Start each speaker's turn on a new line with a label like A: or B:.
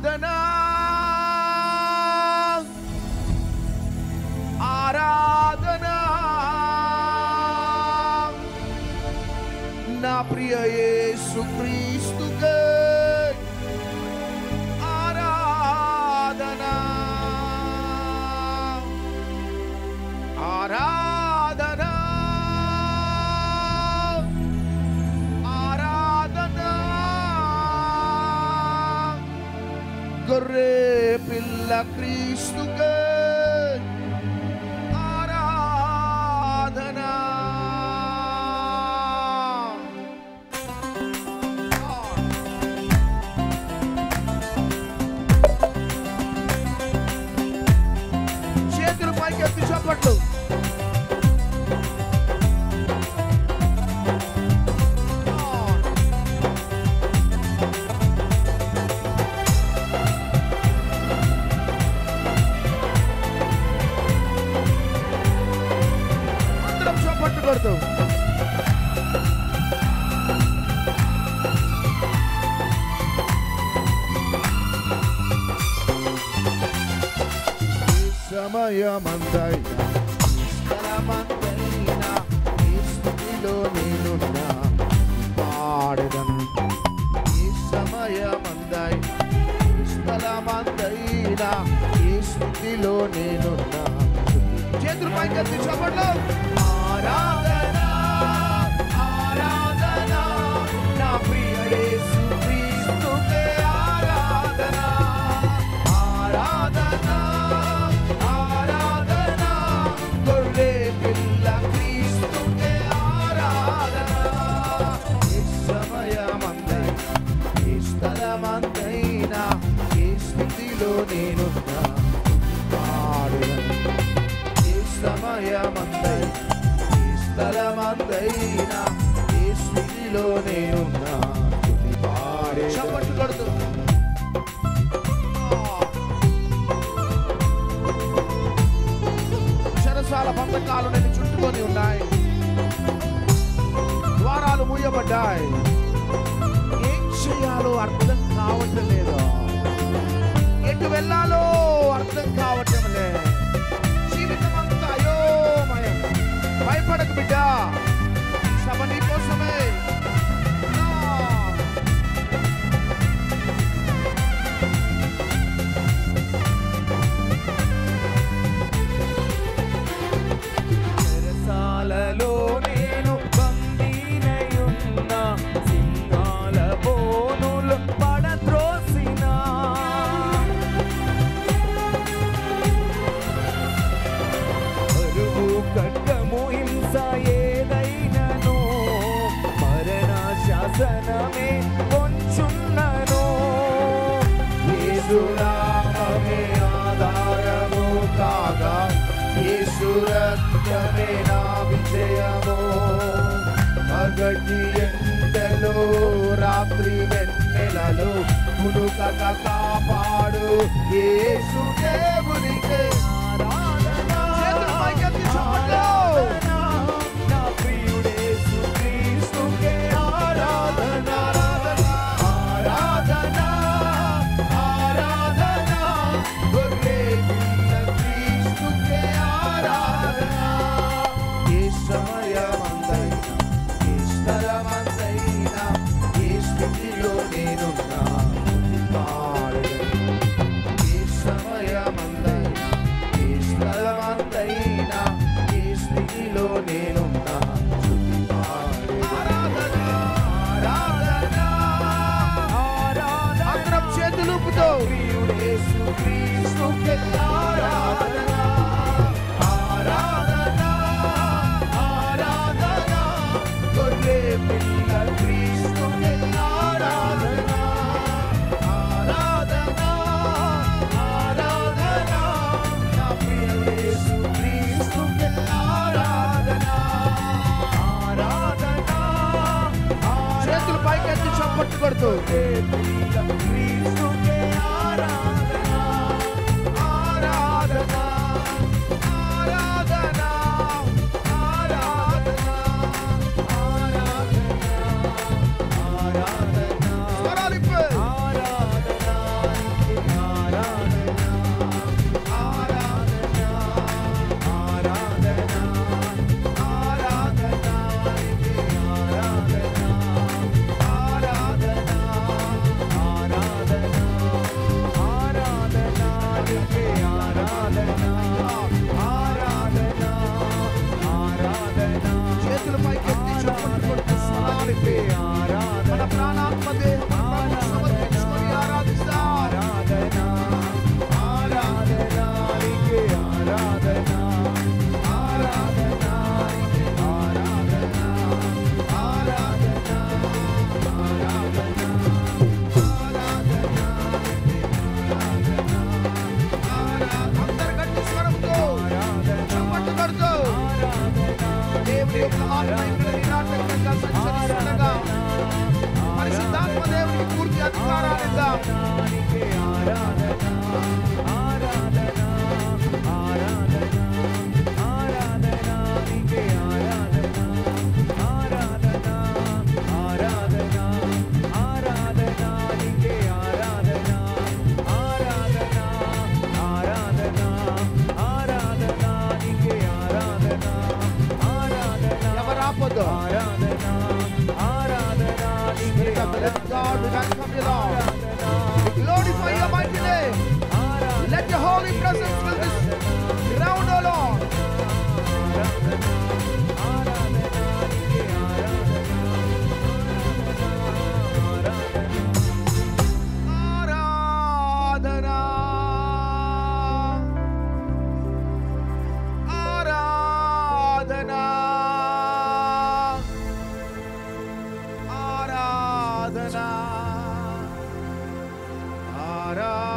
A: ఆరాధనా ఆరాధనా నా ప్రియ యేసుక్రీస్తుకే ఆరాధనా ఆరాధనా ఆరాధనా గొర్రె పిల్ల క్రీస్తుకే ఆరాధనా చేతులు పైకెత్తి చప్పట్లు అందరం చప్పట్లు కొడతాం. సమయమందైనా స్థలమందైనా ఈ స్థితిలో నేనున్నా పాడెదను. ఈ సమయమందైనా స్థలమందైనా ఈ స్థితిలో నేనున్నా. చేతులు పైకెత్తి చప్పట్లు. ఆరాధనా ఆరాధనా నా ప్రియ యేసుక్రీస్తుకే ఆరాధనా ఆరాధనా ఆరాధనా గొర్రె పిల్ల క్రీస్తుకే ఆరాధనా. ఈ సమయమందైనా ఈ స్థలమందైనా ఈ స్థితిలో నేనున్నా పాడెదను. ఈ సమయమందైనా ఈ స్థలమందైనా ఈ స్థితిలో నేనున్నా పాడెదను. చప్పట్లు కొడుతూ చెరసాల బంధకాలు నేను చుట్టుకొని ఉన్నాయి. ద్వారాలు మూయబడ్డాయి. ఏం చేయాలో అర్థం కావటం లేదు. ఎటు వెళ్ళాలో అర్థం కావటం లేదు. జీవితం అంతా అయోమయం. భయపడకు బిడ్డ, సభ నీ కోసమే. చెరసాలలో నేను బందీనయున్నా, సింహాల బోనులు పడద్రోసినా. అరువు ఖడ్గము హింస ఏదైనను, మరణ శాసనమే కొంచున్నను. యేసు నామమే ఆధారము కాగా, యేసు రక్తమే నా విజయము. పగటి ఎండలో రాత్రి వెన్నెలలో మునుకక కాపాడు యేసు దేవునికే ఆరాధనా. చేతులు పైకెత్తి చప్పట్లు. నా ప్రియుడు యేసుక్రీస్తుకే ఆరాధనా ఆరాధనా ఆరాధనా గొర్రె పిల్ల క్రీస్తుకే ఆరాధనా. ఈ సమయమందైనా ఈ స్థలమందైనా ఈ స్థితిలో నేనున్నా పాడెదను. ఈ సమయమందైనా ఈ స్థలమందైనా ఈ స్థితిలో నేనున్నా పాడెదను. ఆరాధనా ఆరాధనా ఆరాధనా. అందరం చేతులు ఊపుతూ ప్రియుడు యేసుక్రీస్తుకే ఆరాధనా ఆరాధనా ఆరాధనా గొర్రె పిల్ల క్రీస్తుకే ఆరాధనా ఆరాధనా ఆరాధనా నా ప్రియ యేసుక్రీస్తుకే ఆరాధనా ఆరాధనా. చేతులు పైకెత్తి చప్పట్లు కొడుతూ క్రీస్తుకే ఆరాధనా ఆరాధనా చెల్లిద్దాం. ఎవరాపొద్దు? Spirit of the living God, we welcome you, Lord. We glorify your mighty name. Let your holy presence fill this ground, O Lord. Aradhana, Aradhana, Aradhana, Aradhana.